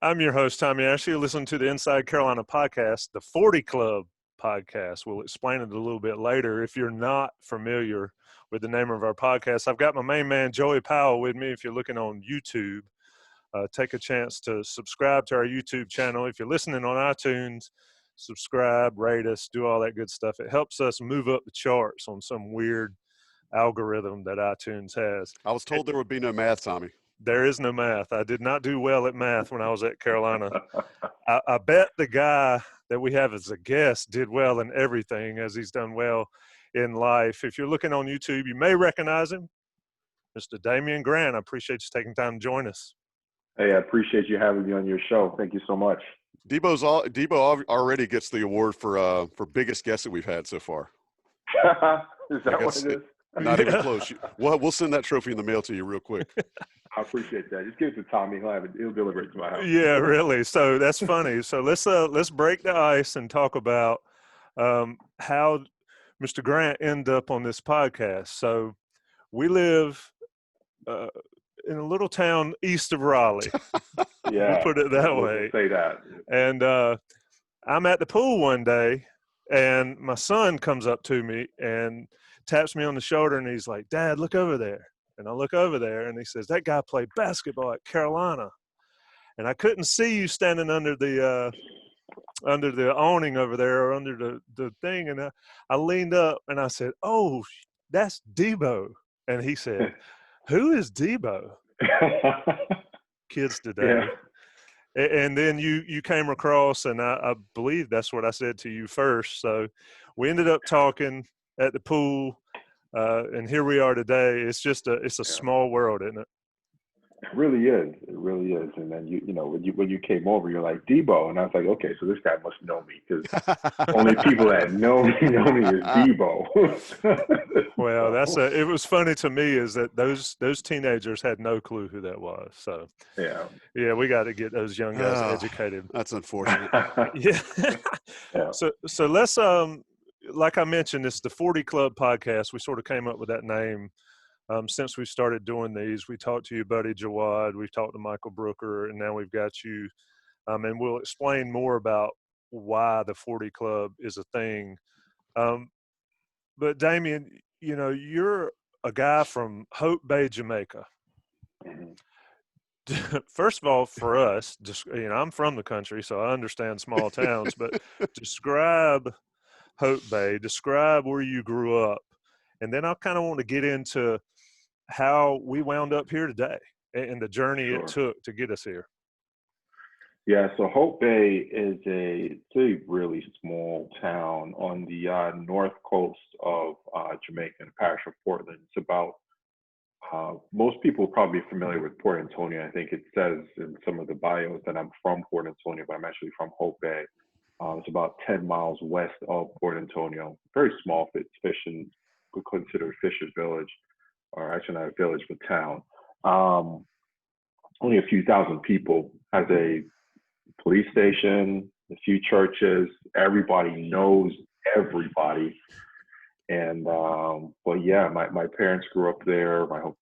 I'm your host, Tommy Ashley. You're listening to the Inside Carolina podcast, the 40 Club podcast. We'll explain it a little bit later. If you're not familiar with the name of our podcast, I've got my main man, Joey Powell, with me. If you're looking on YouTube, take a chance to subscribe to our YouTube channel. If you're listening on iTunes, subscribe, rate us, do all that good stuff. It helps us move up the charts on some weird algorithm that iTunes has. I was told there would be no math, Tommy. There is no math. I did not do well at math when I was at Carolina. I bet the guy that we have as a guest did well in everything, as he's done well in life. If you're looking on YouTube, you may recognize him, Mr. Damion Grant. I appreciate you taking time to join us. Hey, I appreciate you having me on your show. Thank you so much. Debo already gets the award for biggest guest that we've had so far. Is that what it is? Not even close. We'll send that trophy in the mail to you real quick. I appreciate that. Just give it to Tommy. He'll deliver it to my house. Yeah, really. So that's funny. So let's break the ice and talk about how Mr. Grant ended up on this podcast. So we live in a little town east of Raleigh. Yeah, we'll put it that way. Say that. And I'm at the pool one day, and my son comes up to me and taps me on the shoulder, and he's like, "Dad, look over there." And I look over there, and he says, "That guy played basketball at Carolina." And I couldn't see you standing under the awning over there, or under the thing. And I leaned up, and I said, "Oh, that's Debo." And he said, "Who is Debo?" Kids today. Yeah. And then you came across, and I believe that's what I said to you first. So we ended up talking at the pool. And here we are today. It's just a small world, isn't it? It really is. It really is. And then when you came over, you're like Debo, and I was like, okay, so this guy must know me, because only people that know me is Debo. Well, it was funny to me is that those teenagers had no clue who that was. So yeah, we got to get those young guys educated. That's unfortunate. Yeah. So let's like I mentioned, it's the 40 Club podcast. We sort of came up with that name since we started doing these. We talked to you, buddy Jawad. We've talked to Michael Brooker, and now we've got you. And we'll explain more about why the 40 Club is a thing. But Damion, you're a guy from Hope Bay, Jamaica. First of all, for us, I'm from the country, so I understand small towns, but describe Hope Bay, describe where you grew up, and then I kind of want to get into how we wound up here today and the journey it took to get us here. Yeah, so Hope Bay is a really small town on the north coast of Jamaica, in the parish of Portland. It's about, most people are probably familiar with Port Antonio. I think it says in some of the bios that I'm from Port Antonio, but I'm actually from Hope Bay. It's about 10 miles west of Port Antonio. Very small, fishing, we consider Fisher's Village, or actually not a village, but town. Only a few thousand people. Has a police station, a few churches. Everybody knows everybody. And but yeah, my parents grew up there. I hope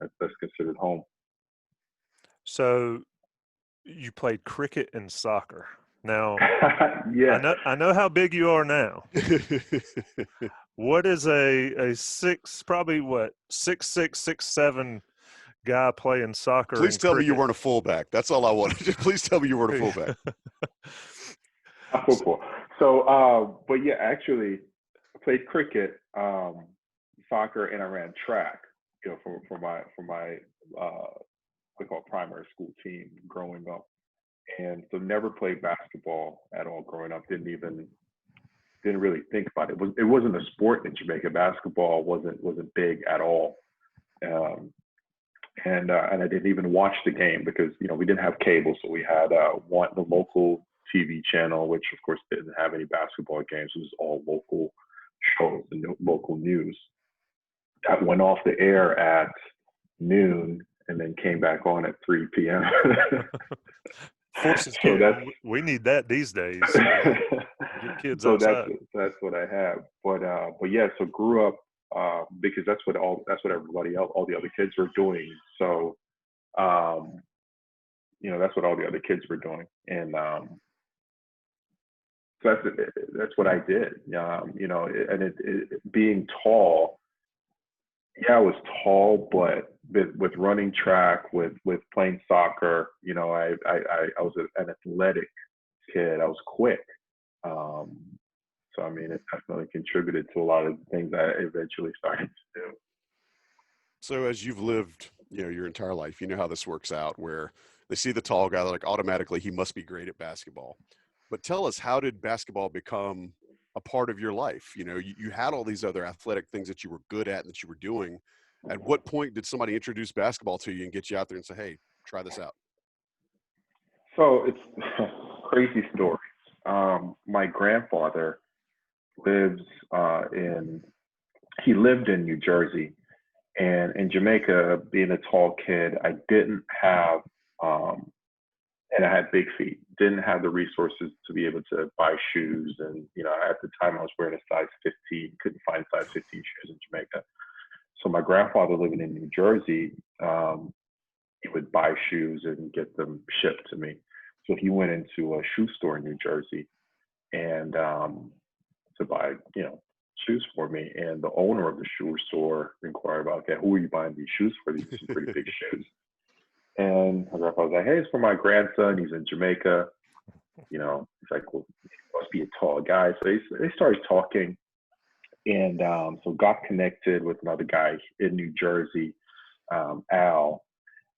that's considered home. So you played cricket and soccer. Now, yeah, I know how big you are now. What is a 6'6", 6'7" guy playing soccer? Please tell me you weren't a fullback. That's all I wanted. Please tell me you weren't a fullback. Football. So, but yeah, actually, I played cricket, soccer, and I ran track. For my we call primary school team growing up. And so never played basketball at all growing up. Didn't really think about it. It wasn't a sport in Jamaica. Basketball wasn't big at all. And I didn't even watch the game because we didn't have cable, so we had the local TV channel, which of course didn't have any basketball games. It was all local shows and local news. That went off the air at noon and then came back on at 3 p.m. So we need that these days. Get kids outside. That's what I have. But yeah, so grew up because that's what everybody else, all the other kids were doing. So that's what all the other kids were doing. And so that's what I did. And being tall, yeah, I was tall, but with running track, with playing soccer, I was an athletic kid. I was quick. So I mean, it definitely contributed to a lot of the things I eventually started to do. So as you've lived, your entire life, you know how this works out, where they see the tall guy, they're like, automatically he must be great at basketball. But tell us, how did basketball become a part of your life? You had all these other athletic things that you were good at and that you were doing. At what point did somebody introduce basketball to you and get you out there and say, hey, try this out? So it's crazy story. My grandfather lives he lived in New Jersey. And in Jamaica, being a tall kid, I didn't have, and I had big feet, didn't have the resources to be able to buy shoes. And, at the time I was wearing a size 15, couldn't find size 15 shoes in Jamaica. So my grandfather living in New Jersey, he would buy shoes and get them shipped to me. So he went into a shoe store in New Jersey and to buy, shoes for me. And the owner of the shoe store inquired about, okay, who are you buying these shoes for? These are some pretty big shoes. And my grandpa was like, hey, it's for my grandson. He's in Jamaica. He's like, well, he must be a tall guy. So they started talking. And so got connected with another guy in New Jersey, Al.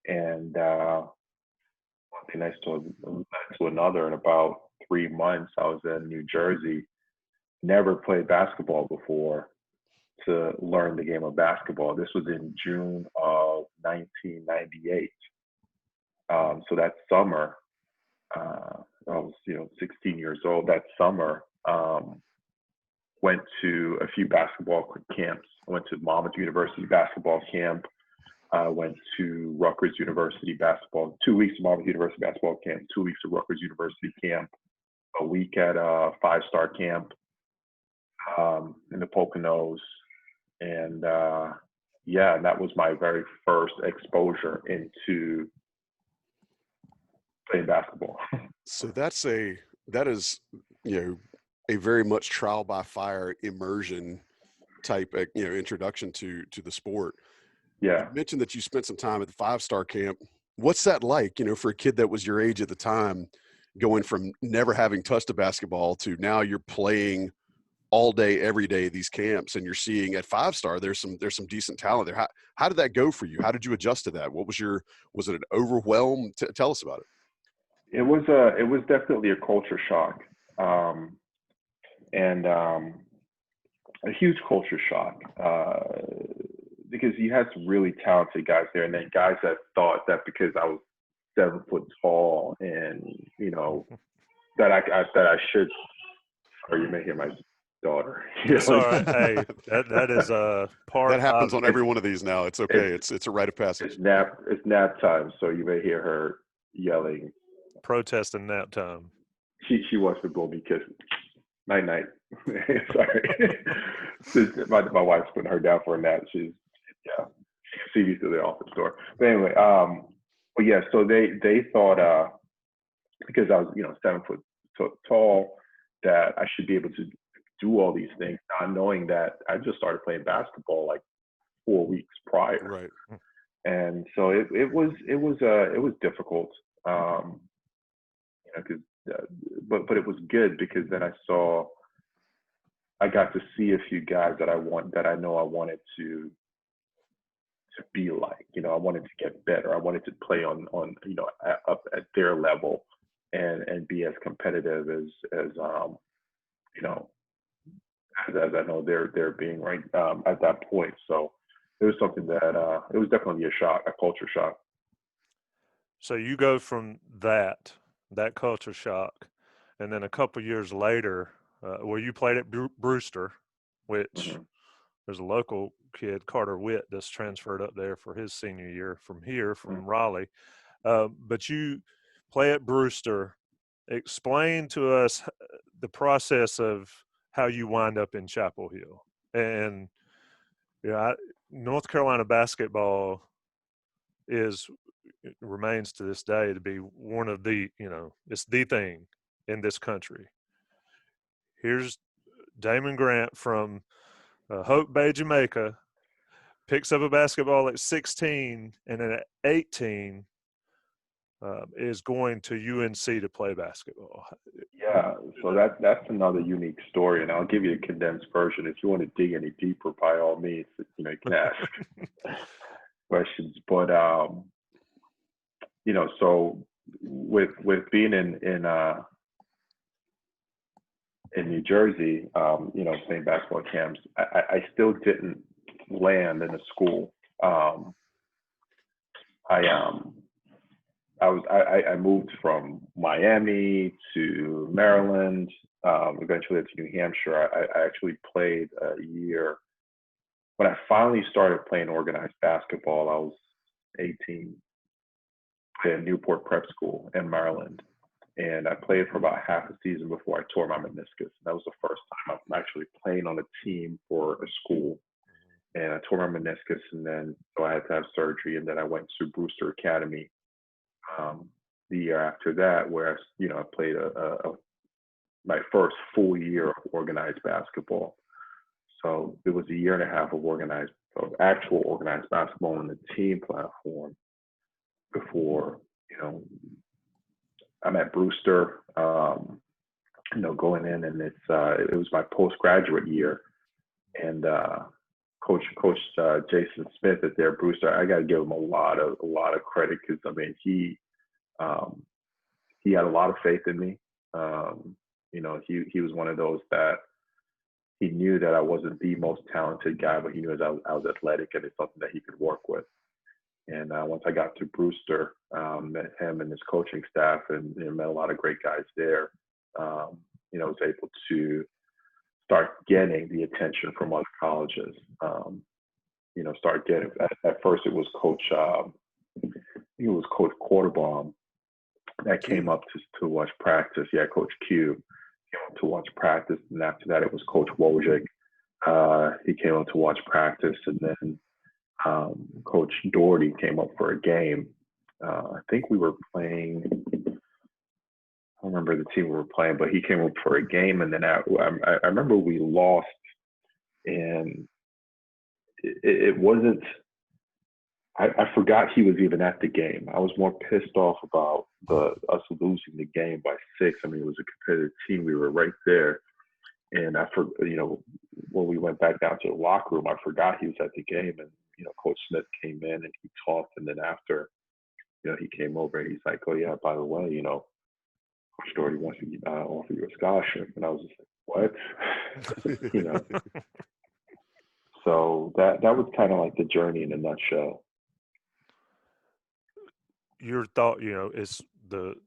And one thing led to another. In about 3 months, I was in New Jersey. Never played basketball before, to learn the game of basketball. This was in June of 1998. So that summer, I was 16 years old. That summer, went to a few basketball camps. I went to Monmouth University basketball camp. I went to Rutgers University basketball, 2 weeks of Monmouth University basketball camp, 2 weeks of Rutgers University camp, a week at a 5-star camp in the Poconos. And that was my very first exposure into playing basketball. So that is, a very much trial by fire immersion type, introduction to the sport. Yeah. You mentioned that you spent some time at the 5-star camp. What's that like, for a kid that was your age at the time, going from never having touched a basketball to now you're playing all day, every day, these camps, and you're seeing at 5-star, there's some decent talent there. How did that go for you? How did you adjust to that? Was it an overwhelm? Tell us about it. It was definitely a culture shock. And a huge culture shock, because you had some really talented guys there, and then guys that thought that because I was 7 foot tall and that I should. Or you may hear my daughter. It's all right. Hey, that is a part. That happens on every one of these now. It's okay. It's a rite of passage. It's nap time, so you may hear her yelling, protesting nap time. She wants to blow me kisses. Night night. Sorry. my wife's putting her down for a nap. She can see me through the office door. But anyway, but yeah, so they thought because I was 7 foot tall, that I should be able to do all these things, not knowing that I just started playing basketball like 4 weeks prior. Right. And so it was difficult, but it was good, because then I got to see a few guys that I know I wanted to be like. I wanted to get better. I wanted to play on up at their level and be as competitive as I know they're being right at that point. So it was something that it was definitely a culture shock. So you go from that culture shock, and then a couple years later, you played at Brewster, which there's a local kid, Carter Witt, that's transferred up there for his senior year from Raleigh. But you play at Brewster. Explain to us the process of how you wind up in Chapel Hill. And North Carolina basketball is it remains to this day to be one of the, it's the thing in this country. Here's Damion Grant from Hope Bay, Jamaica, picks up a basketball at 16, and then at 18 is going to UNC to play basketball. Yeah, so that's another unique story, and I'll give you a condensed version. If you want to dig any deeper, by all means, you can ask questions. But so with being in New Jersey, playing basketball camps, I still didn't land in a school. I moved from Miami to Maryland, eventually to New Hampshire. I actually played a year. When I finally started playing organized basketball, I was 18 at Newport Prep School in Maryland. And I played for about half a season before I tore my meniscus. That was the first time I'm actually playing on a team for a school. And I tore my meniscus, and then so I had to have surgery, and then I went to Brewster Academy the year after that, where I played my first full year of organized basketball. So it was a year and a half of actual organized basketball on the team platform before I'm at Brewster, going in, and it was my postgraduate year, and Coach Jason Smith at there, Brewster, I got to give him a lot of credit, because he had a lot of faith in me. He was one of those that he knew that I wasn't the most talented guy, but he knew I was athletic, and it's something that he could work with. And once I got to Brewster, met him and his coaching staff, and met a lot of great guys there. Was able to start getting the attention from other colleges. Start getting. At first, it was Coach Quarterbaum that came up to watch practice. Yeah, Coach Q came up to watch practice, and after that, it was Coach Wojcik. He came up to watch practice, and then Coach Doherty came up for a game. I think we were playing. I don't remember the team we were playing, but he came up for a game, and then I remember we lost, and it wasn't. I forgot he was even at the game. I was more pissed off about us losing the game by 6. I mean, it was a competitive team. We were right there, and when we went back down to the locker room, I forgot he was at the game, and Coach Smith came in and he talked, and then after, he came over and he's like, "Oh yeah, by the way, Coach Doherty wants to offer you a scholarship," and I was just like, "What?" So that was kind of like the journey in a nutshell. Your thought, is but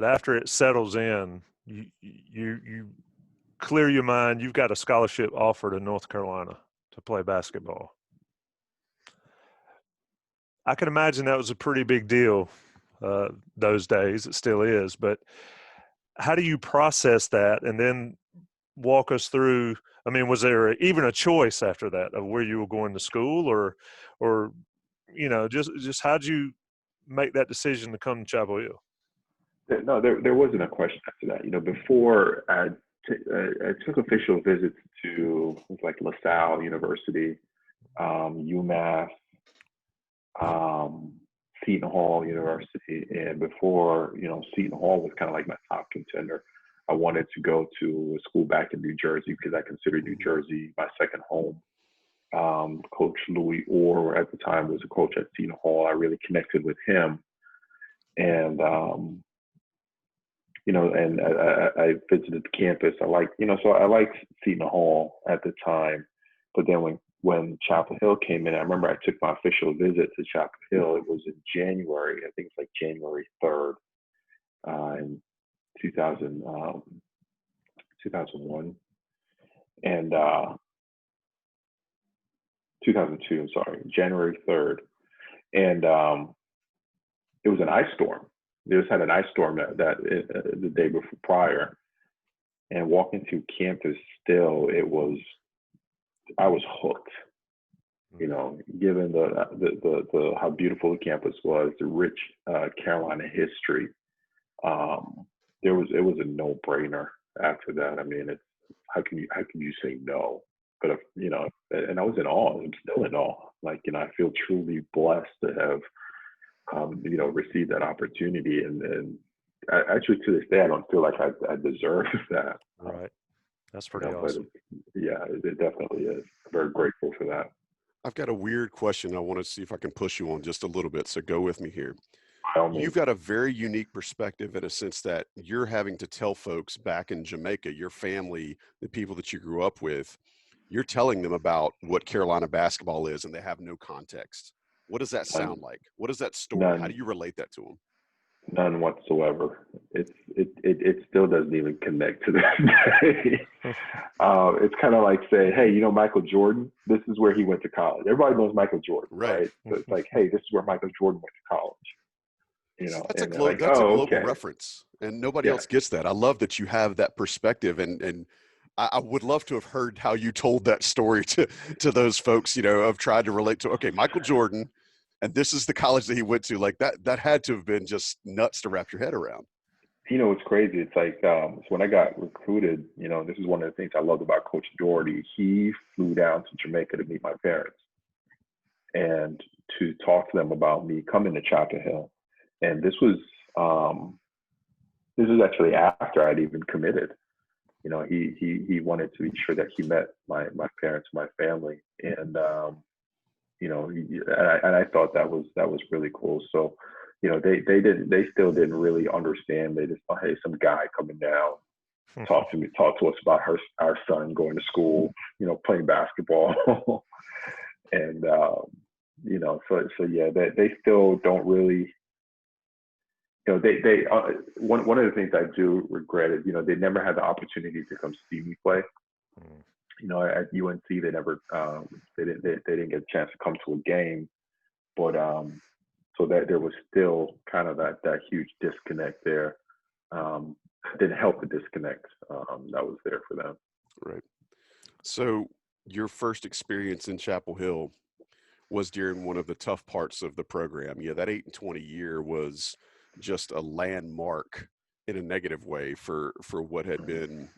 after it settles in, you clear your mind. You've got a scholarship offer to North Carolina to play basketball. I can imagine that was a pretty big deal those days. It still is. But how do you process that, and then walk us through? I mean, was there even a choice after that of where you were going to school, or just how'd you make that decision to come to Chapel Hill? No, there wasn't a question after that. Before I took official visits to like LaSalle University, UMass, Seton Hall University, and before Seton Hall was kind of like my top contender. I wanted to go to a school back in New Jersey because I considered New Jersey my second home. Coach Louis Orr at the time was a coach at Seton Hall. I really connected with him, and and I visited the campus. I liked Seton Hall at the time, but then when Chapel Hill came in, I remember I took my official visit to Chapel Hill. It was in January. I think it's like January 3rd in 2001. And 2002, I'm sorry, January 3rd. And it was an ice storm. They just had an ice storm that the day before prior. And walking through campus still, I was hooked. You know, given the how beautiful the campus was, the rich Carolina history, it was a no brainer after that. I mean, it's how can you say no? But if, you know, and I was in awe. I'm still in awe. Like, you know, I feel truly blessed to have you know, received that opportunity, and actually to this day, I don't feel like I deserve that. Right. That's You pretty know, but awesome. yeah, it definitely is. I'm very grateful for that. I've got a weird question I want to see if I can push you on just a little bit. So go with me here. By all You've means. got a very unique perspective in a sense that you're having to tell folks back in Jamaica, your family, the people that you grew up with, you're telling them about what Carolina basketball is and they have no context. What does that None, sound like? What is that story? How none, do you relate that to them? none whatsoever. It still doesn't even connect to this day. It's kind of like saying, hey, you know, Michael Jordan, this is where he went to college. Everybody knows Michael Jordan, Right. right? So it's like, hey, this is where Michael Jordan went to college. You See, know, and they're like, that's a oh, global okay, reference, and nobody yeah. else gets that. I love that you have that perspective, and I would love to have heard how you told that story to those folks, you know, of trying to relate to, okay, Michael Jordan, and this is the college that he went to. Like that had to have been just nuts to wrap your head around. You know, it's crazy. It's like so when I got recruited, you know, this is one of the things I loved about Coach Doherty. He flew down to Jamaica to meet my parents and to talk to them about me coming to Chapel Hill. And um, this was actually after I'd even committed. You know, he wanted to be sure that he met my parents, my family, and you know, and I thought that was really cool. So, you know, they still didn't really understand. They just thought, hey, some guy coming down, talk to us about our son going to school, you know, playing basketball, and you know, so yeah, they still don't really. You know, they one of the things I do regret is, you know, they never had the opportunity to come see me play. You know, at UNC, they never they didn't get a chance to come to a game, but so that there was still kind of that huge disconnect there. Didn't help the disconnect that was there for them. Right. So your first experience in Chapel Hill was during one of the tough parts of the program. Yeah, that 8-20 year was just a landmark in a negative way for what had been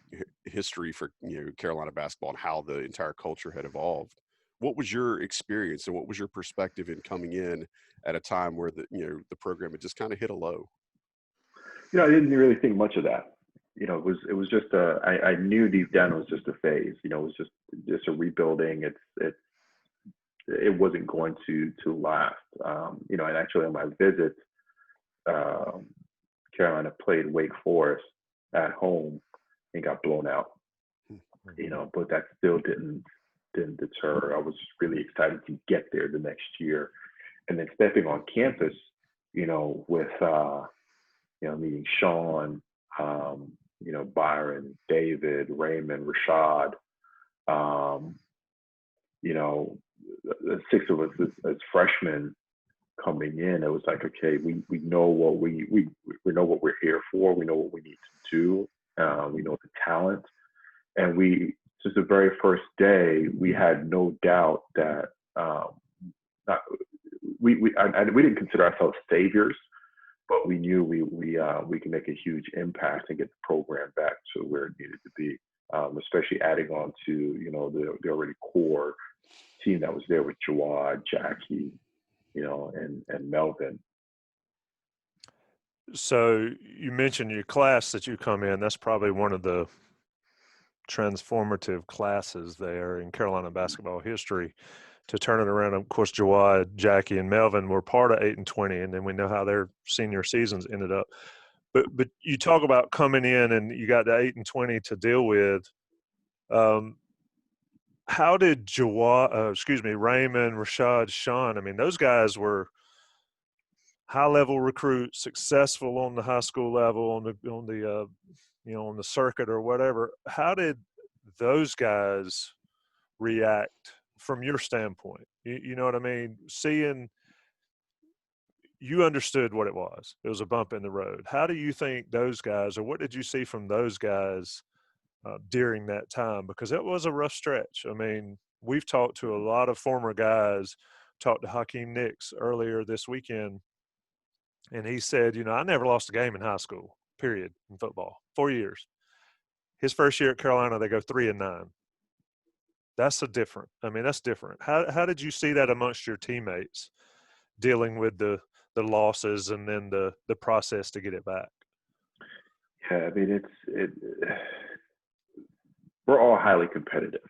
history for, you know, Carolina basketball and how the entire culture had evolved. What was your experience and what was your perspective in coming in at a time where the program had just kind of hit a low? You know, I didn't really think much of that. You know, it was just I knew deep down it was just a phase. You know, it was just a rebuilding. It wasn't going to last. You know, and actually on my visit, um, Carolina played Wake Forest at home and got blown out. You know, but that still didn't deter. I was really excited to get there the next year, and then stepping on campus, you know, with you know, meeting Sean, you know, Byron, David, Raymond, Rashad, um, you know, the six of us as freshmen coming in, it was like, okay, we know what we know what we're here for. We know what we need to do. We know the talent, and we just the very first day, we had no doubt that not, we didn't consider ourselves saviors, but we knew we can make a huge impact and get the program back to where it needed to be. Especially adding on to, you know, the already core team that was there with Jawad, Jackie, you know, and Melvin. So you mentioned your class that you come in. That's probably one of the transformative classes there in Carolina basketball history to turn it around. Of course, Jawad, Jackie, and Melvin were part of 8-20, and then we know how their senior seasons ended up. But you talk about coming in and you got the 8-20 to deal with. How did Raymond, Rashad, Sean? I mean, those guys were high-level recruits, successful on the high school level, on the you know, on the circuit or whatever. How did those guys react from your standpoint? You know what I mean? Seeing you understood what it was. It was a bump in the road. How do you think those guys, or what did you see from those guys during that time? Because it was a rough stretch. I mean, we've talked to a lot of former guys, talked to Hakeem Nicks earlier this weekend, and he said, I never lost a game in high school, period, in football, 4 years. His first year at Carolina, they go 3-9. That's different. How did you see that amongst your teammates, dealing with the losses and then the process to get it back? Yeah, I mean, we're all highly competitive.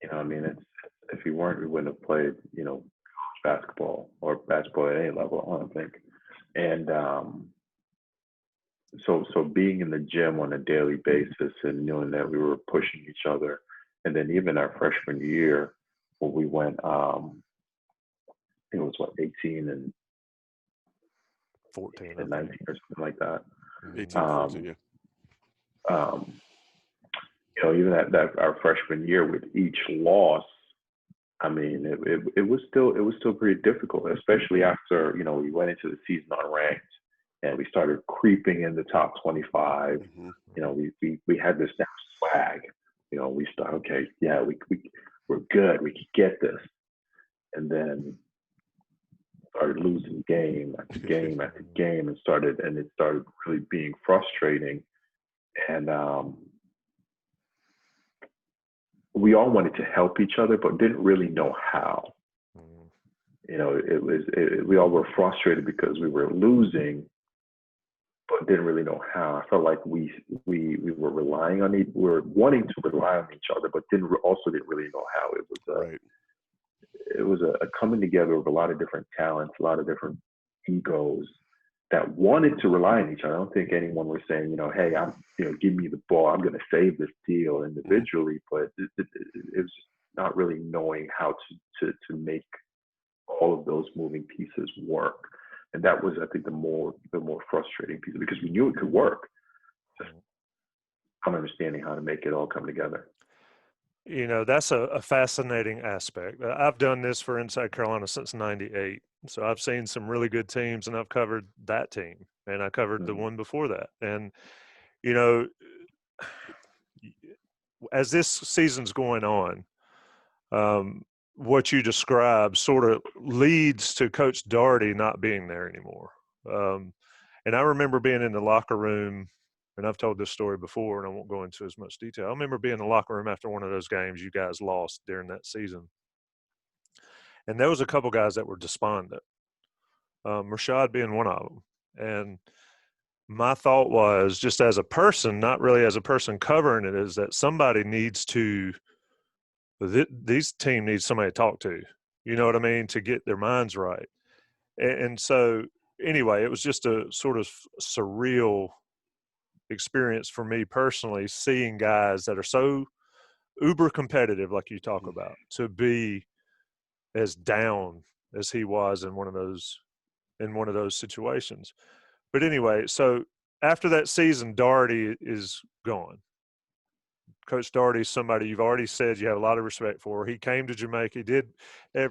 If we weren't, we wouldn't have played, basketball or basketball at any level, I don't think. And so being in the gym on a daily basis and knowing that we were pushing each other, and then even our freshman year when we went, it was 18 and 14 and 19 or something like that. 18, 14, yeah. Even that our freshman year with each loss, I mean, it was still pretty difficult, especially after we went into the season unranked and we started creeping in the top 25. Mm-hmm. We had this now swag. We started, okay, yeah, we're good. We can get this, and then started losing game after game after game, and it started really being frustrating. And we all wanted to help each other, but didn't really know how. We all were frustrated because we were losing, but didn't really know how. I felt like we were relying on we were wanting to rely on each other, but didn't really know how. It was a coming together of a lot of different talents, a lot of different egos that wanted to rely on each other. I don't think anyone was saying, hey, give me the ball, I'm going to save this deal individually, but it was just not really knowing how to make all of those moving pieces work. And that was, I think, the more frustrating piece, because we knew it could work. Just understanding how to make it all come together. That's a fascinating aspect. I've done this for Inside Carolina since '98. So I've seen some really good teams, and I've covered that team, and I covered the one before that. And, as this season's going on, what you described sort of leads to Coach Doherty not being there anymore. And I remember being in the locker room, and I've told this story before, and I won't go into as much detail. I remember being in the locker room after one of those games you guys lost during that season. And there was a couple guys that were despondent, Rashad being one of them. And my thought was, just as a person, not really as a person covering it, is that somebody needs to – these team needs somebody to talk to, you know what I mean, to get their minds right. And so anyway, it was just a sort of surreal experience for me personally, seeing guys that are so uber competitive, like you talk about, to be as down as he was in one of those situations. But anyway, so after that season, Doherty is gone. Coach Doherty is somebody you've already said you have a lot of respect for. He came to Jamaica.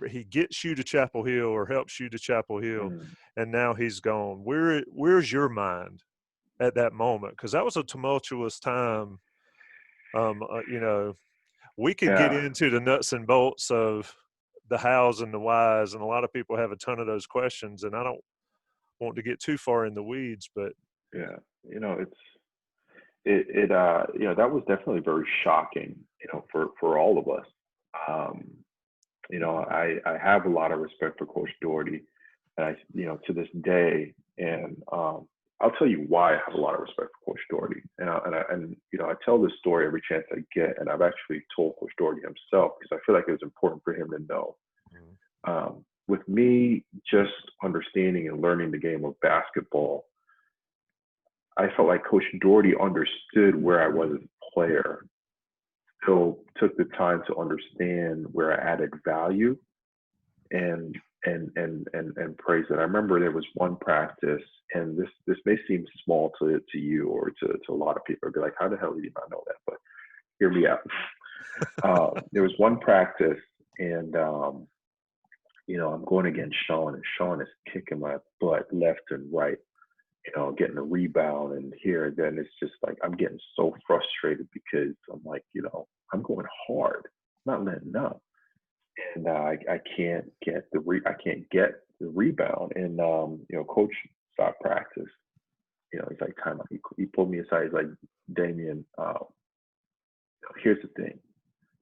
He gets you to Chapel Hill, or helps you to Chapel Hill, and now he's gone. Where's your mind at that moment? Because that was a tumultuous time. We could get into the nuts and bolts of the hows and the whys, and a lot of people have a ton of those questions, and I don't want to get too far in the weeds, but that was definitely very shocking, for all of us. I have a lot of respect for Coach Doherty, and to this day, and I'll tell you why I have a lot of respect for Coach Doherty. And I tell this story every chance I get, and I've actually told Coach Doherty himself, because I feel like it was important for him to know. With me just understanding and learning the game of basketball, I felt like Coach Doherty understood where I was as a player, so took the time to understand where I added value and praise it. I remember there was one practice, and this may seem small to you or to a lot of people. I'd be like, how the hell did you not know that? But hear me out. There was one practice, and I'm going against Sean, and Sean is kicking my butt left and right, getting a rebound and here and then. It's just like I'm getting so frustrated because I'm like, I'm going hard. not letting up, and I can't get the rebound. And coach stopped practice. He's like, time out. He pulled me aside. He's like, Damion, here's the thing.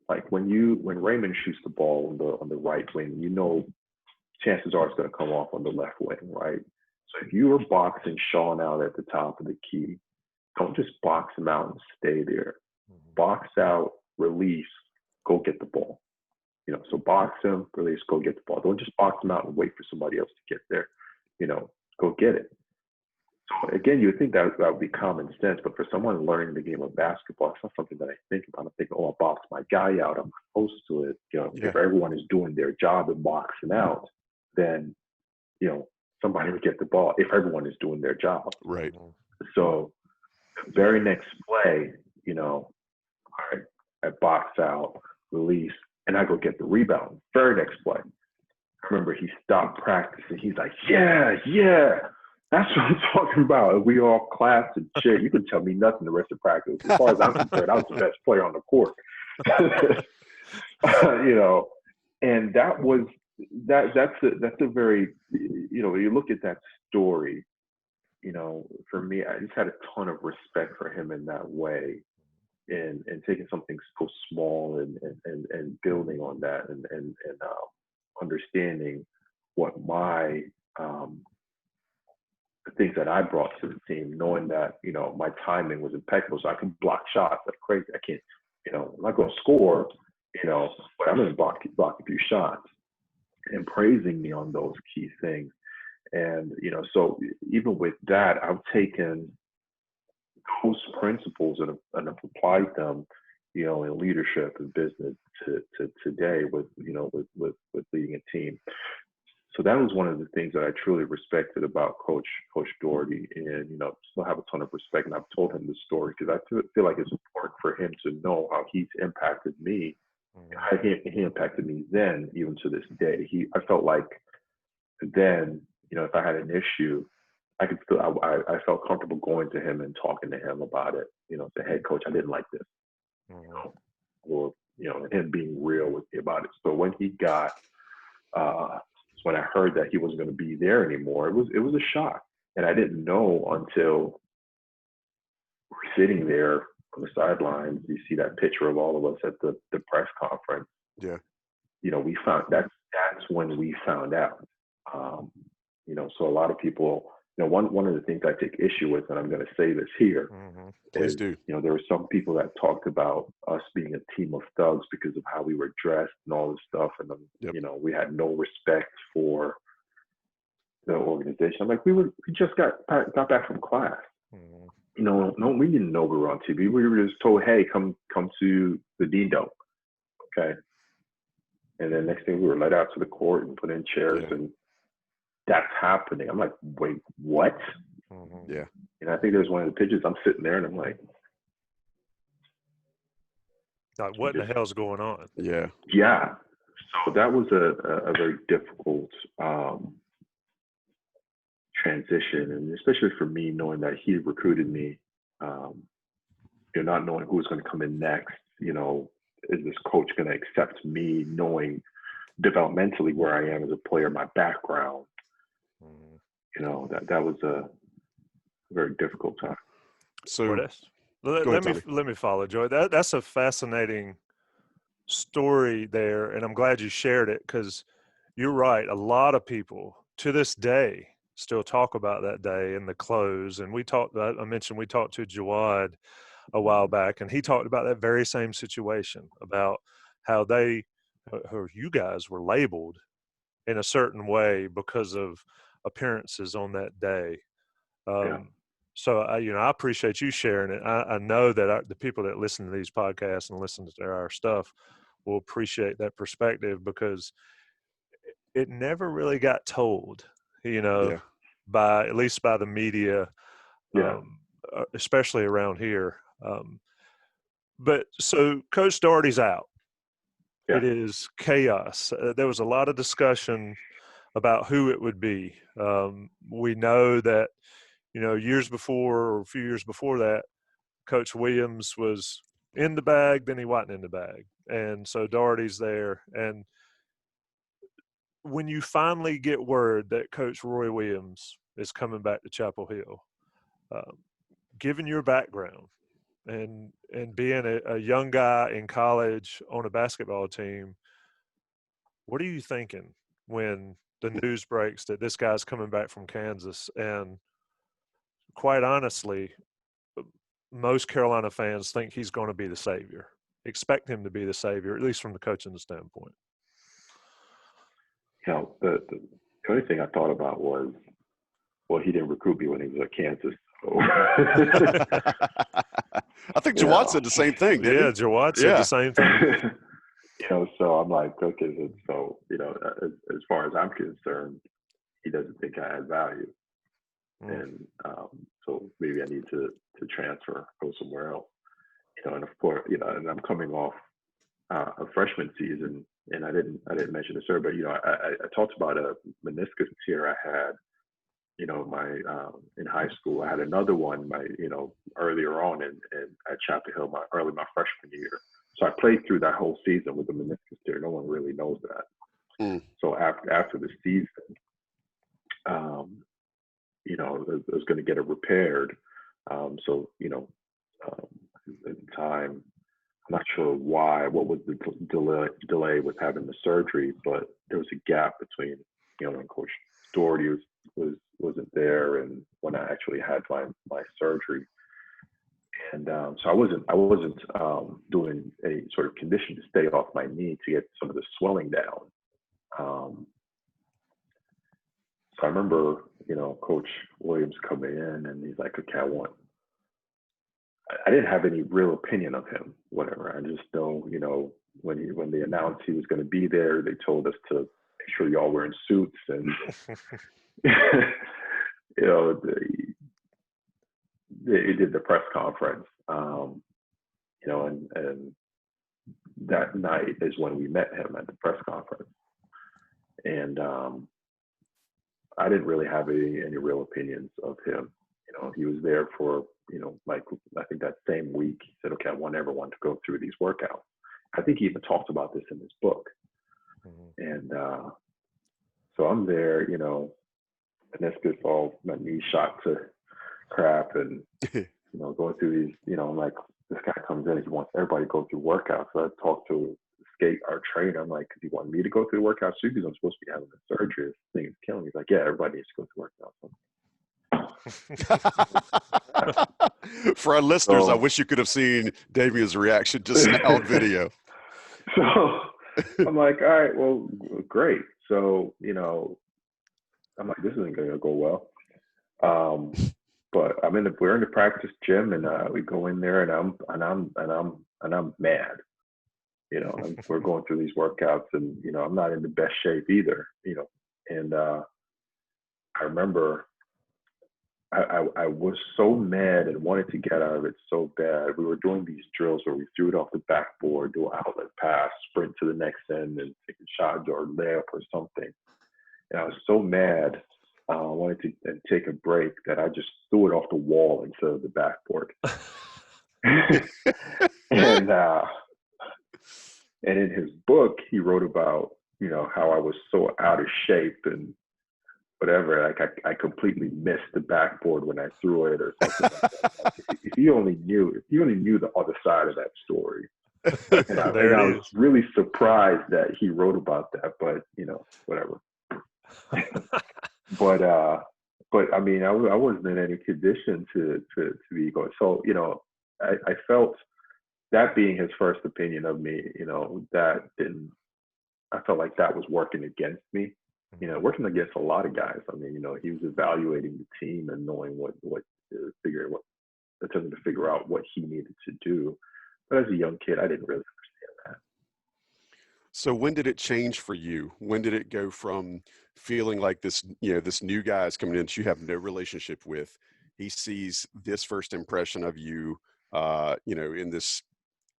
Like when Raymond shoots the ball on the right wing, chances are it's going to come off on the left wing, right? So if you are boxing Sean out at the top of the key, don't just box him out and stay there. Box out, release, go get the ball. So box him, release, go get the ball. Don't just box him out and wait for somebody else to get there. Go get it. So again, you would think that would be common sense, but for someone learning the game of basketball, it's not something that I think about. I'm thinking, I'll box my guy out. I'm close to it. If everyone is doing their job and boxing out, then somebody would get the ball if everyone is doing their job. Right. So the very next play, all right, I box out, release, and I go get the rebound. Very next play. I remember he stopped practicing. He's like, yeah, that's what I'm talking about. We all clapped and shit. You can tell me nothing the rest of practice. As far as I'm concerned, I was the best player on the court. And that's a very, you look at that story, for me, I just had a ton of respect for him in that way, and taking something so small and building on that and understanding what my the things that I brought to the team, knowing that my timing was impeccable, so I can block shots like crazy. I can't, I'm not going to score, but I'm going to block a few shots, and praising me on those key things. And so even with that, I've taken those principles and have applied them, in leadership and business to today with leading a team. So that was one of the things that I truly respected about Coach Doherty, and still have a ton of respect. And I've told him this story because I feel like it's important for him to know how he's impacted me, how he impacted me then, even to this day. I felt like then, if I had an issue, I felt comfortable going to him and talking to him about it. The head coach, I didn't like this, or him being real with me about it. So when he got when I heard that he wasn't going to be there anymore, it was a shock. And I didn't know until we're sitting there on the sidelines. You see that picture of all of us at the press conference. Yeah. We found that's when we found out. So a lot of people, one of the things I take issue with, and I'm going to say this here, Please do. There were some people that talked about us being a team of thugs because of how we were dressed and all this stuff, and we had no respect for the organization. I'm like, we just got back from class. No, we didn't know we were on TV. We were just told, hey, come to the Dean Dome, okay. And then next thing we were let out to the court and put in chairs, and that's happening. I'm like, wait, what? Yeah. And I think there's one of the pictures. I'm sitting there and I'm like, what in the hell's going on? Yeah. Yeah. So that was a very difficult transition, and especially for me, knowing that he recruited me, not knowing who was going to come in next. Is this coach going to accept me, knowing developmentally where I am as a player, my background? That was a very difficult time. So let me follow, Joy. That's a fascinating story there, and I'm glad you shared it, because you're right. A lot of people to this day still talk about that day and the close. And I mentioned we talked to Jawad a while back, and he talked about that very same situation, about how you guys were labeled in a certain way because of appearances on that day. So I appreciate you sharing it. I know that the people that listen to these podcasts and listen to our stuff will appreciate that perspective, because it never really got told, at least by the media, especially around here. But so Coach Doherty's out. Yeah. It is chaos. There was a lot of discussion about who it would be. We know that, years before, or a few years before that, Coach Williams was in the bag, then he wasn't in the bag. And so Doherty's there. And when you finally get word that Coach Roy Williams is coming back to Chapel Hill, given your background and being a young guy in college on a basketball team, what are you thinking when the news breaks that this guy's coming back from Kansas? And quite honestly, most Carolina fans think he's going to be the savior, expect him to be the savior, at least from the coaching standpoint. You know, the only thing I thought about was, well, he didn't recruit me when he was at Kansas. So. I think Jawad said the same thing, didn't he? Jawad said the same thing. You know, so I'm like, okay, so, you know, as far as I'm concerned, he doesn't think I add value. And so maybe I need to transfer, go somewhere else. You know, and of course, you know, and I'm coming off a freshman season, and I didn't mention this earlier, but you know, I talked about a meniscus tear I had. You know, in high school, I had another one, earlier on at Chapel Hill, my freshman year. So I played through that whole season with the meniscus tear. No one really knows that. So after the season, you know, I was going to get it repaired. So, you know, at the time, I'm not sure what was the delay with having the surgery, but there was a gap between, you know, when Coach Doherty wasn't there and when I actually had my surgery. And so I wasn't doing any sort of condition to stay off my knee to get some of the swelling down. So I remember, you know, Coach Williams coming in and he's like, okay, I didn't have any real opinion of him, whatever. I just know, you know, when they announced he was going to be there, they told us to make sure y'all were in suits and, you know, they did the press conference, you know, and that night is when we met him at the press conference. And I didn't really have any real opinions of him. You know, he was there for, you know, like I think that same week, he said, okay, I want everyone to go through these workouts. I think he even talked about this in his book. And so I'm there, you know, meniscus all, my knee shot to crap and, you know, going through these, you know, I'm like, this guy comes in and he wants everybody to go through workouts. So I talked to our trainer. I'm like, because he wanted me to go through workouts too, because I'm supposed to be having the surgery. This thing is killing me. He's like, yeah, everybody needs to go through workouts. For our listeners, I wish you could have seen Damien's reaction just now on video. So I'm like, all right, well, great. So, you know, I'm like, this isn't going to go well. But we're in the practice gym, and we go in there, and I'm mad. You know, we're going through these workouts, and you know, I'm not in the best shape either. You know, and I remember I was so mad and wanted to get out of it so bad. We were doing these drills where we threw it off the backboard, do an outlet pass, sprint to the next end, and take a shot or layup or something. And I was so mad. I wanted to take a break that I just threw it off the wall instead of the backboard. And in his book, he wrote about, you know, how I was so out of shape and whatever. Like I completely missed the backboard when I threw it or something like that. If you only knew the other side of that story. And I was really surprised that he wrote about that, but you know, whatever. But I mean, I wasn't in any condition to be going. So, you know, I felt that being his first opinion of me, you know, I felt like that was working against me, you know, working against a lot of guys. I mean, you know, he was evaluating the team and knowing attempting to figure out what he needed to do. But as a young kid, I didn't really understand that. So when did it change for you? When did it go from feeling like this, you know, this new guy is coming in that you have no relationship with? He sees this first impression of you, you know, in this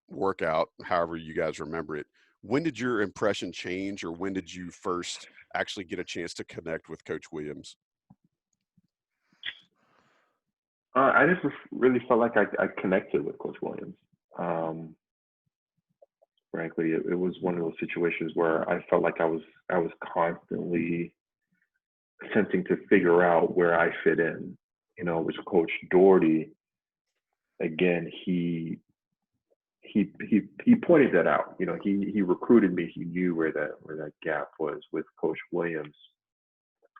workout, however you guys remember it. When did your impression change, or when did you first actually get a chance to connect with Coach Williams? I just really felt like I connected with Coach Williams. frankly, it was one of those situations where I felt like I was constantly attempting to figure out where I fit in. Which Coach Doherty, again, he pointed that out. He recruited me. He knew where that gap was with Coach Williams.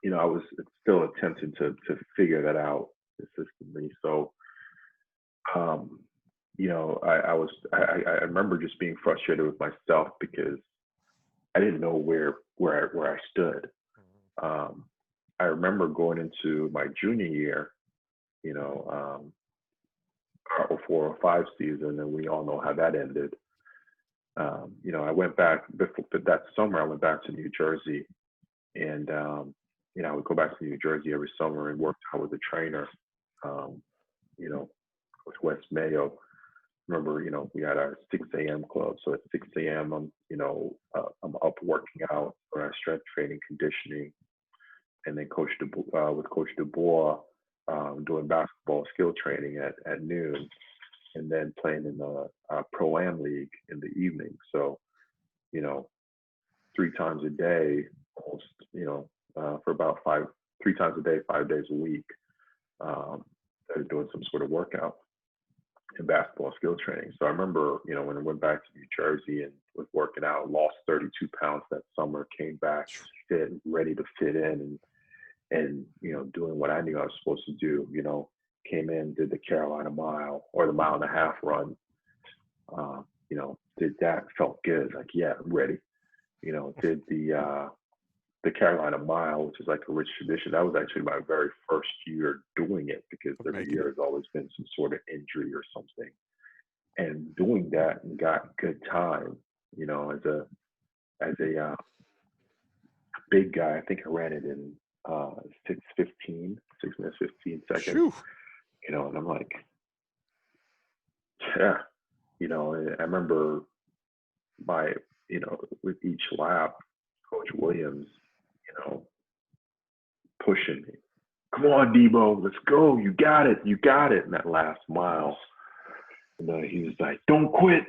I was still attempting to figure that out consistently. So, I remember just being frustrated with myself because I didn't know where I stood. I remember going into my junior year, our 405 season, and we all know how that ended. I went back that summer. I went back to New Jersey, and I would go back to New Jersey every summer and work out with a trainer. Coach Wes Mayo. Remember, we had our 6 a.m. club. So at 6 a.m., I'm up working out on our strength training, conditioning, and then with Coach DeBoer doing basketball skill training at noon, and then playing in the Pro-Am League in the evening. So, 3 times a day, almost, for about 3 times a day, 5 days a week, doing some sort of workout and basketball skill training. So I remember, when I went back to New Jersey and was working out, lost 32 pounds that summer, came back fit, ready to fit in, and doing what I knew I was supposed to do. Came in, did the Carolina mile or the 1.5 mile run. Did that, felt good. Like, yeah, I'm ready. Did the Carolina mile, which is like a rich tradition. That was actually my very first year doing it, because every year has always been some sort of injury or something. And doing that and got good time, as a big guy. I think I ran it in 6 minutes 15 seconds. Whew. And I'm like, yeah, I remember with each lap, Coach Williams, pushing me. Come on, Debo, let's go. You got it. In that last mile. And he was like, don't quit.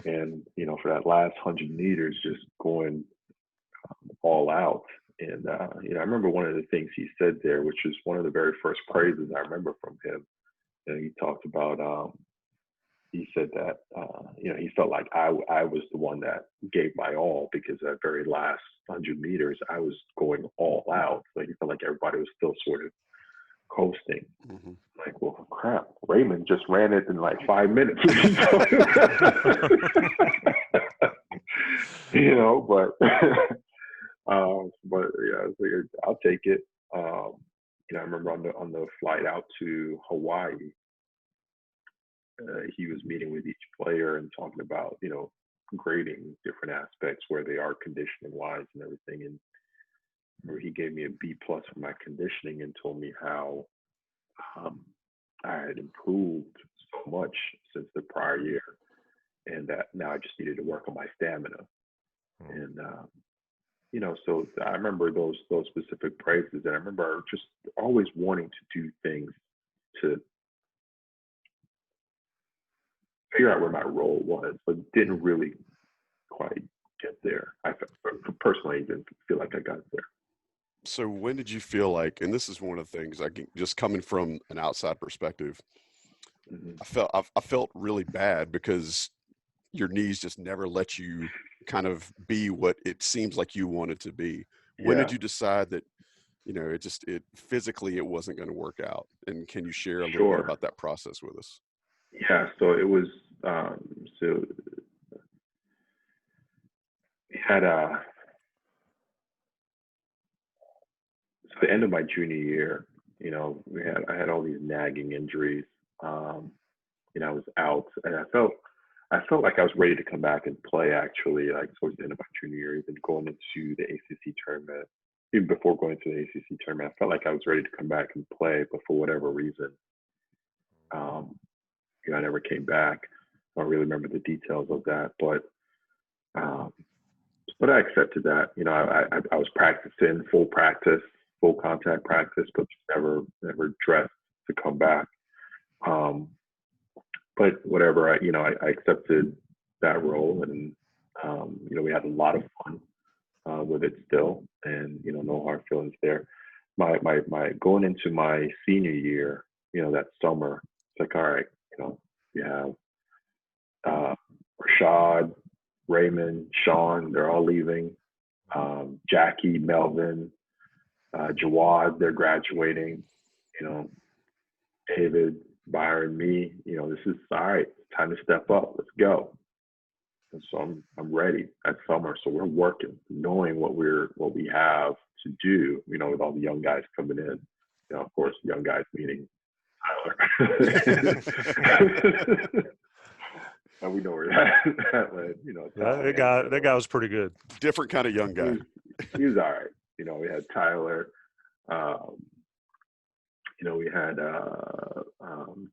And, for that last 100 meters, just going all out. And, I remember one of the things he said there, which was one of the very first praises I remember from him. He talked about, he said that, he felt like I was the one that gave my all, because that very last 100 meters, I was going all out. So he felt like everybody was still sort of coasting. Mm-hmm. Like, well, crap, Raymond just ran it in like 5 minutes. But yeah, I figured I'll take it. I remember on the flight out to Hawaii, he was meeting with each player and talking about, grading different aspects where they are conditioning wise and everything. And where he gave me a B+ for my conditioning and told me how I had improved so much since the prior year, and that now I just needed to work on my stamina. And so I remember those specific praises, and I remember just always wanting to do things to figure out where my role was, but didn't really quite get there. I personally didn't feel like I got there. So when did you feel like, and this is one of the things, just coming from an outside perspective, I felt really bad because your knees just never let you kind of be what it seems like you wanted to be. When did you decide that, it physically it wasn't going to work out? And can you share a little bit about that process with us? Yeah, so it was, so we had the end of my junior year, I had all these nagging injuries. I was out, and I felt like I was ready to come back and play, actually, like towards the end of my junior year, even going into the ACC tournament. Even before going to the ACC tournament, I felt like I was ready to come back and play, but for whatever reason, I never came back. I don't really remember the details of that, but I accepted that. I was practicing full contact practice, but never dressed to come back. but whatever, I accepted that role, and we had a lot of fun with it still, and no hard feelings there. My going into my senior year, that summer, it's like, all right, we have Rashad, Raymond, Sean, they're all leaving. Jackie, Melvin, Jawad, they're graduating. David, Byron, me. This is all right. It's time to step up. Let's go. And so I'm ready that summer. So we're working, knowing what we have to do. With all the young guys coming in. Of course, young guys meaning Tyler. And we know where that led. That guy was pretty good. Different kind of young guy. He was all right. We had Tyler. We had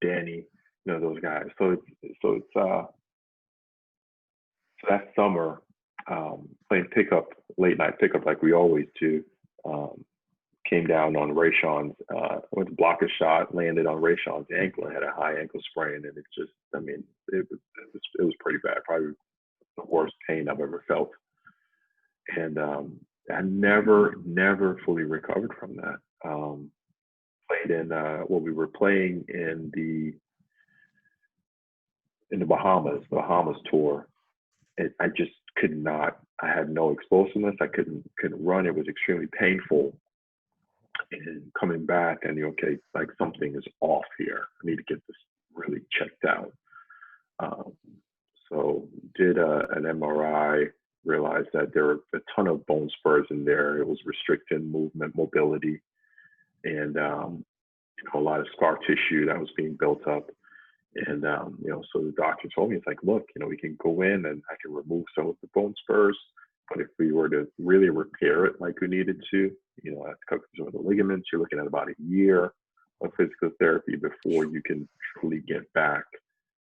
Danny. Those guys. So that summer, playing pickup, late night pickup like we always do. Came down on Rayshon's, went to block a shot, landed on Rayshon's ankle and had a high ankle sprain, and it just, it was pretty bad, probably the worst pain I've ever felt, and I never fully recovered from that. Played in we were playing in the Bahamas tour. I just could not. I had no explosiveness. I couldn't run. It was extremely painful. And coming back, I knew, okay, like something is off here. I need to get this really checked out. So did an MRI, realized that there were a ton of bone spurs in there. It was restricting movement, mobility, and a lot of scar tissue that was being built up. And so the doctor told me, it's like, look, we can go in and I can remove some of the bone spurs, but if we were to really repair it like we needed to, I have to cut some of the ligaments. You're looking at about a year of physical therapy before you can truly get back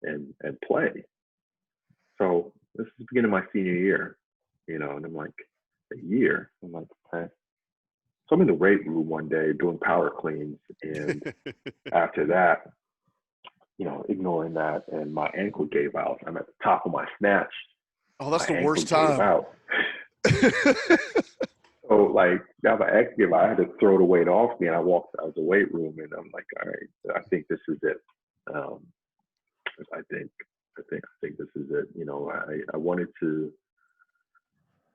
and play. So this is the beginning of my senior year, and I'm like, a year? I'm like, okay. So I'm in the weight room one day doing power cleans, and after that, ignoring that, and my ankle gave out. I'm at the top of my snatch. Oh, that's the worst time. So like, now my ankle gave out. I had to throw the weight off me, and I walked out of the weight room, and I'm like, all right, I think this is it. I think this is it. I wanted to.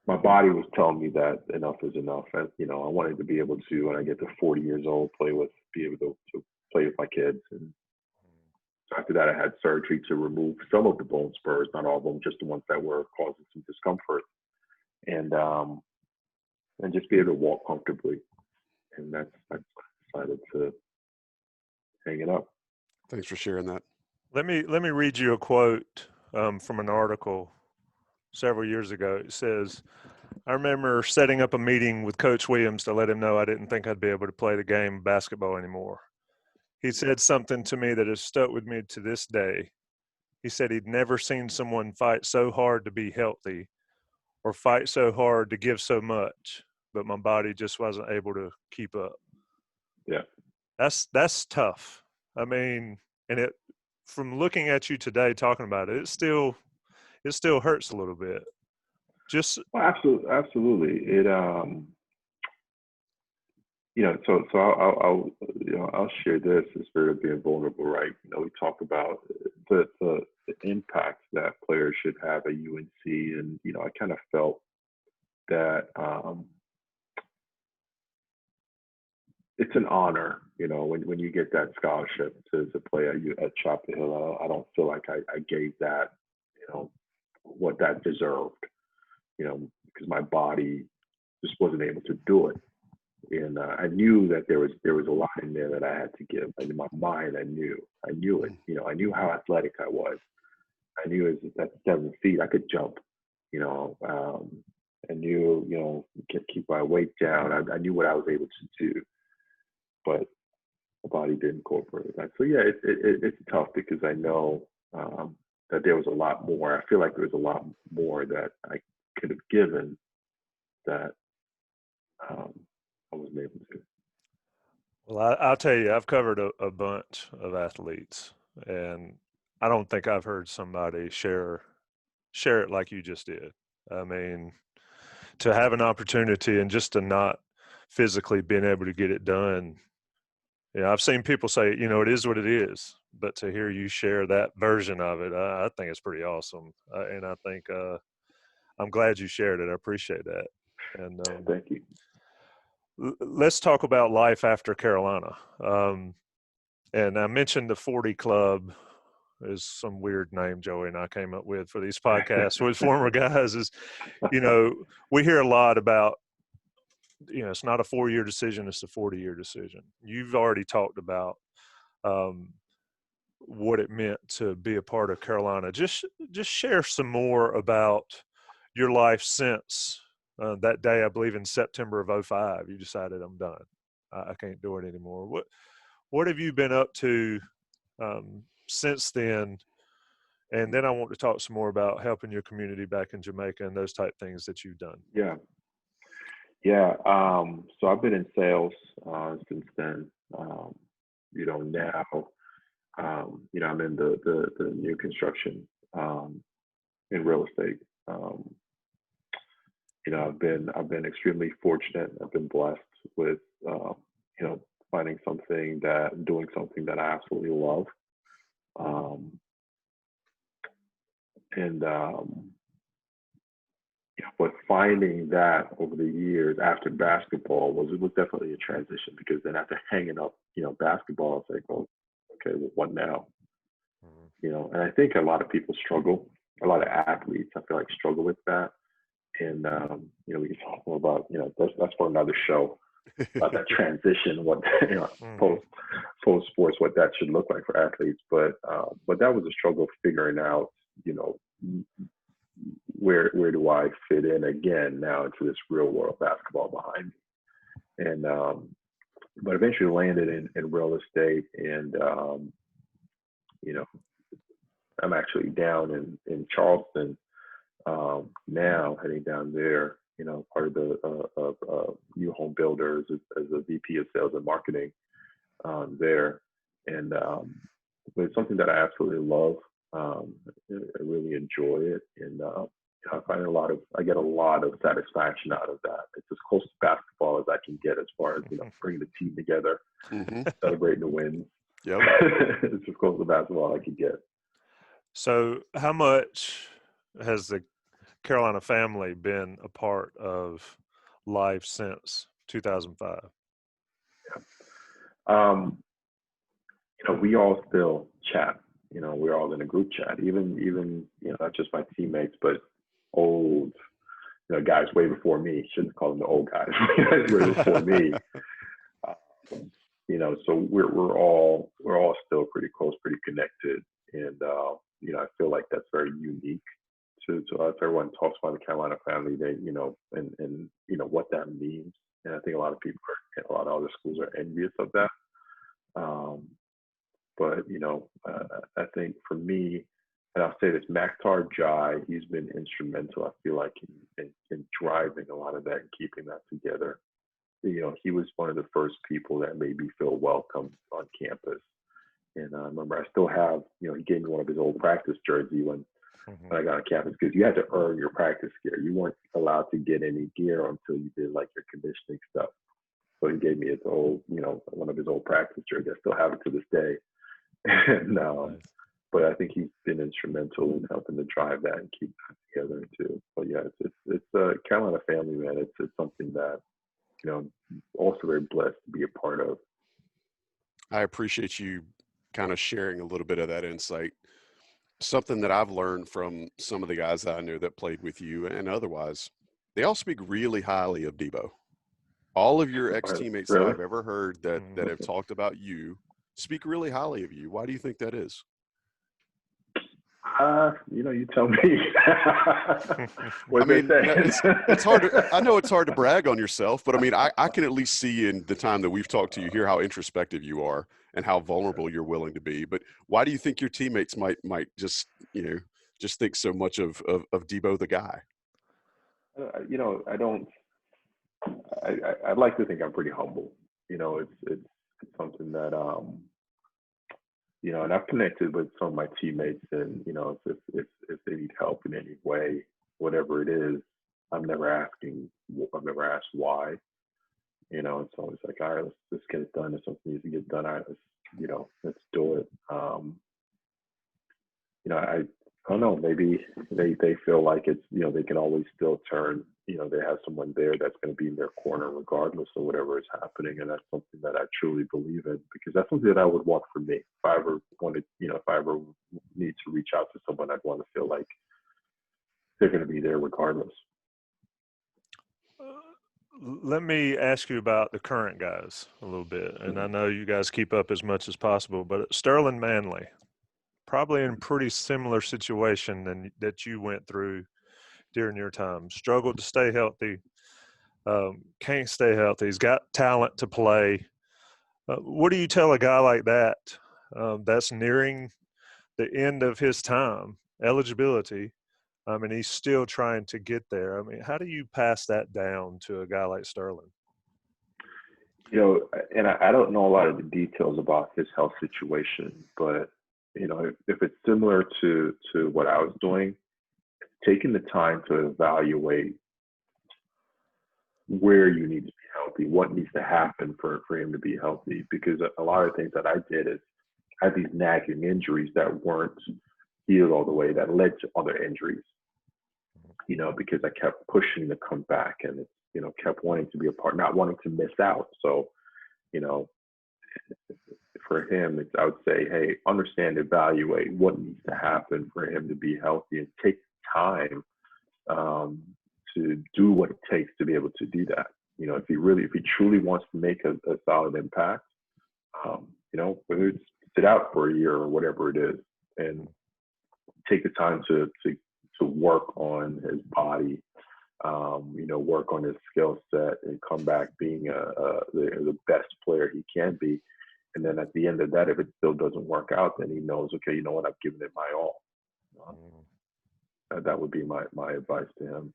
My body was telling me that enough is enough. I wanted to be able to, when I get to 40 years old, be able to play with my kids. And so after that, I had surgery to remove some of the bone spurs, not all of them, just the ones that were causing some discomfort, and just be able to walk comfortably. And that's I decided to hang it up. Thanks for sharing that. Let me read you a quote from an article several years ago. It says, I remember setting up a meeting with Coach Williams to let him know I didn't think I'd be able to play the game of basketball anymore. He said something to me that has stuck with me to this day. He said he'd never seen someone fight so hard to be healthy or fight so hard to give so much, but my body just wasn't able to keep up. Yeah. That's tough. I mean, and it, from looking at you today, talking about it, it still hurts a little bit. Absolutely. It so I'll share this in spirit of being vulnerable, right? We talk about the impact that players should have at UNC, and I kind of felt that it's an honor, when you get that scholarship to play at Chapel Hill. I don't feel like I gave that, what that deserved, because my body just wasn't able to do it. And I knew that there was a lot in there that I had to give. And in my mind, I knew it. I knew how athletic I was. I knew at 7 feet I could jump. I knew, keep my weight down. I knew what I was able to do, but the body didn't cooperate. So yeah, it's tough because I know that there was a lot more. I feel like there was a lot more that I could have given that I wasn't able to. Well, I'll tell you, I've covered a bunch of athletes, and I don't think I've heard somebody share it like you just did. I mean, to have an opportunity and just to not physically being able to get it done. Yeah, I've seen people say, it is what it is, but to hear you share that version of it, I think it's pretty awesome. And I think I'm glad you shared it. I appreciate that. And Thank you. let's talk about life after Carolina. And I mentioned the 40 Club is some weird name Joey and I came up with for these podcasts with former guys. Is, we hear a lot about, it's not a 4-year decision, it's a 40-year decision. You've already talked about what it meant to be a part of Carolina. Just share some more about your life since that day. I believe in September of 2005, you decided I'm done. I can't do it anymore. What have you been up to since then? And then I want to talk some more about helping your community back in Jamaica and those type things that you've done. Yeah. Yeah. So I've been in sales since then. Now, I'm in the new construction in real estate. I've been extremely fortunate. I've been blessed with, finding doing something that I absolutely love. But finding that over the years after basketball it was definitely a transition, because then after hanging up, basketball, it's like, well, okay, well, what now? And I think a lot of people struggle. A lot of athletes, I feel like, struggle with that. And we can talk more about, that's for another show, about that transition, what post sports, what that should look like for athletes. But that was a struggle figuring out, where do I fit in again now into this real world basketball behind me. And but eventually landed in real estate, and I'm actually down in Charleston now, heading down there, part of the new home builders as a VP of sales and marketing there. And but it's something that I absolutely love. I really enjoy it, and I get a lot of satisfaction out of that. It's as close to basketball as I can get, as far as bringing the team together, celebrating the wins. Yep. It's as close to basketball I can get. So, how much has the Carolina family been a part of life since 2005? We all still chat. We're all in a group chat. Even not just my teammates, but old guys way before me. Shouldn't call them the old guys. Way before me. So we're all still pretty close, pretty connected, and I feel like that's very unique to us. Everyone talks about the Carolina family, and what that means. And I think a lot of people a lot of other schools are envious of that. But I think for me, and I'll say this, Maktar Jai, he's been instrumental, I feel like, in driving a lot of that and keeping that together. He was one of the first people that made me feel welcome on campus. And I remember I still have, he gave me one of his old practice jerseys when I got on campus, because you had to earn your practice gear. You weren't allowed to get any gear until you did like your conditioning stuff. So he gave me his old, one of his old practice jerseys. I still have it to this day. And Nice. But I think he's been instrumental in helping to drive that and keep that together too. But yeah, it's a Carolina family, man. It's something that also very blessed to be a part of. I appreciate you kind of sharing a little bit of that insight. Something that I've learned from some of the guys that I know that played with you and otherwise, they all speak really highly of Debo. All of your ex-teammates that I've ever heard that have talked about you speak really highly of you. Why do you think that is? You tell me. It's hard. I know it's hard to brag on yourself, but I mean, I can at least see in the time that we've talked to you here how introspective you are and how vulnerable you're willing to be. But why do you think your teammates might just think so much of Debo the guy? I don't. I'd like to think I'm pretty humble. It's something that and I've connected with some of my teammates, and if they need help in any way, whatever it is, I've never asked why. It's always like, all right, let's get it done. If something needs to get done, all right, let's do it. I don't know, maybe they feel like it's, they can always still turn, they have someone there that's going to be in their corner regardless of whatever is happening. And that's something that I truly believe in, because that's something that I would want for me. If I ever wanted, if I ever need to reach out to someone, I'd want to feel like they're going to be there regardless. Let me ask you about the current guys a little bit. And I know you guys keep up as much as possible, but Sterling Manley, probably in a pretty similar situation that you went through during your time. Struggled to stay healthy, can't stay healthy. He's got talent to play. What do you tell a guy like that that's nearing the end of his time, eligibility, and he's still trying to get there? I mean, how do you pass that down to a guy like Sterling? And I don't know a lot of the details about his health situation, but if it's similar to what I was doing, taking the time to evaluate where you need to be healthy, what needs to happen for him to be healthy. Because a lot of things that I did is I had these nagging injuries that weren't healed all the way, that led to other injuries, because I kept pushing to come back, and kept wanting to be a part, not wanting to miss out. So, for him, I would say, hey, understand, evaluate what needs to happen for him to be healthy, and take time to do what it takes to be able to do that. If he truly wants to make a solid impact, whether it's sit out for a year or whatever it is, and take the time to work on his body, work on his skill set, and come back being the best player he can be. And then at the end of that, if it still doesn't work out, then he knows, okay, you know what, I've given it my all. That would be my advice to him.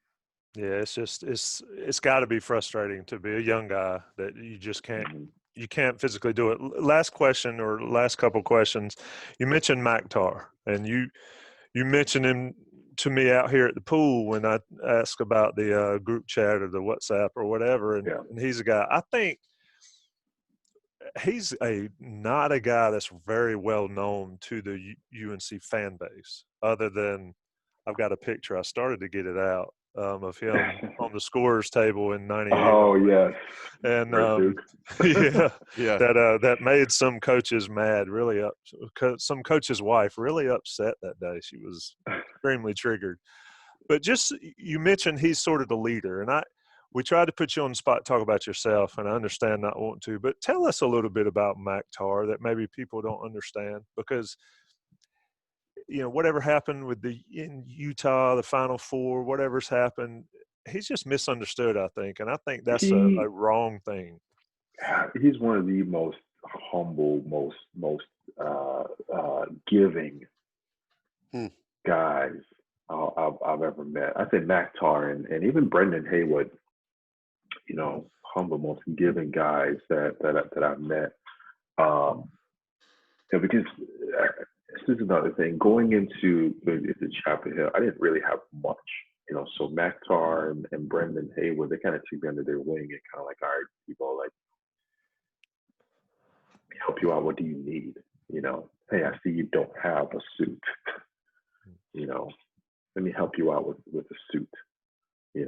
Yeah, it's got to be frustrating to be a young guy that you just can't physically do it. Last question, or last couple questions. You mentioned Maktar, and you mentioned him to me out here at the pool when I asked about the group chat or the WhatsApp or whatever, and he's a guy. I think he's not a guy that's very well known to the UNC fan base, other than I've got a picture. I started to get it out of him on the scorers table in '98. Oh yes, and yeah, that made some coaches mad. Really some coach's wife really upset that day. She was extremely triggered. But just, you mentioned he's sort of the leader, and we tried to put you on the spot, talk about yourself, and I understand not wanting to, but tell us a little bit about Maktar that maybe people don't understand, because whatever happened in Utah, the Final Four, whatever's happened, he's just misunderstood, I think. And I think that's a wrong thing. He's one of the most humble, most giving guys I've ever met. I think Maktar and even Brendan Haywood, humble, most giving guys that I've met. Because this is another thing. Going into Chapel Hill, I didn't really have much, So Maktar and Brendan Haywood, they kind of took me under their wing and kind of like, all right, people, like, help you out. What do you need? Hey, I see you don't have a suit. Let me help you out with a suit. You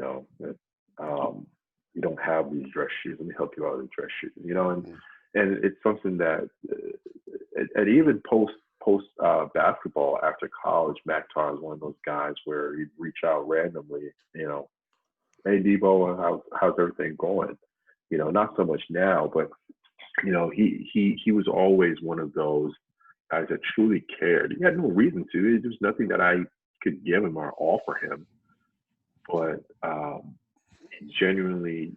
don't have these dress shoes. Let me help you out with dress shoes. And it's something that, and even post basketball after college, Maktar is one of those guys where he'd reach out randomly. Hey Debo, how's everything going? Not so much now, but he was always one of those guys that truly cared. He had no reason to. There was nothing that I could give him or offer him, but he genuinely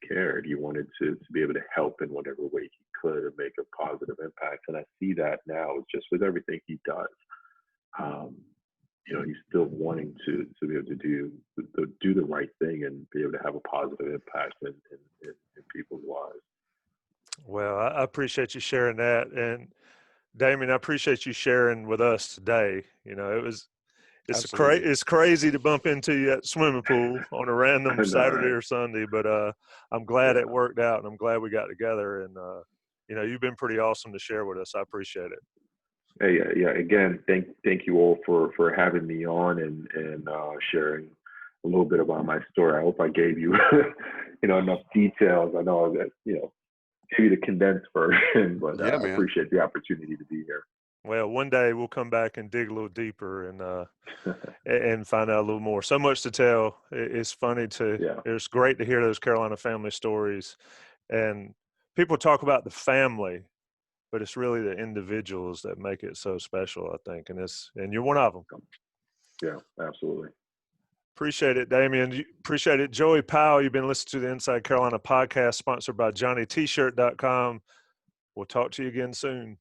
cared. He wanted to be able to help in whatever way he could and make a positive impact. And I see that now just with everything he does. He's still wanting to be able to do the right thing and be able to have a positive impact in people's lives. Well, I appreciate you sharing that. And Damien, I appreciate you sharing with us today. You know, Absolutely. it's crazy to bump into you at the swimming pool on a random I know, Saturday right? or Sunday, but I'm glad Yeah. it worked out, and I'm glad we got together. And you know, you've been pretty awesome to share with us. I appreciate it. Hey, yeah. Again, thank you all for having me on and sharing a little bit about my story. I hope I gave you enough details. I know that gave you the condensed version, but Yeah, I man. appreciate the opportunity to be here. Well, one day we'll come back and dig a little deeper and find out a little more. So much to tell. It's funny Yeah. it's great to hear those Carolina family stories, and people talk about the family, but it's really the individuals that make it so special, I think. And you're one of them. Yeah, absolutely. Appreciate it, Damien. Appreciate it. Joey Powell, you've been listening to the Inside Carolina podcast, sponsored by JohnnyT-shirt.com. We'll talk to you again soon.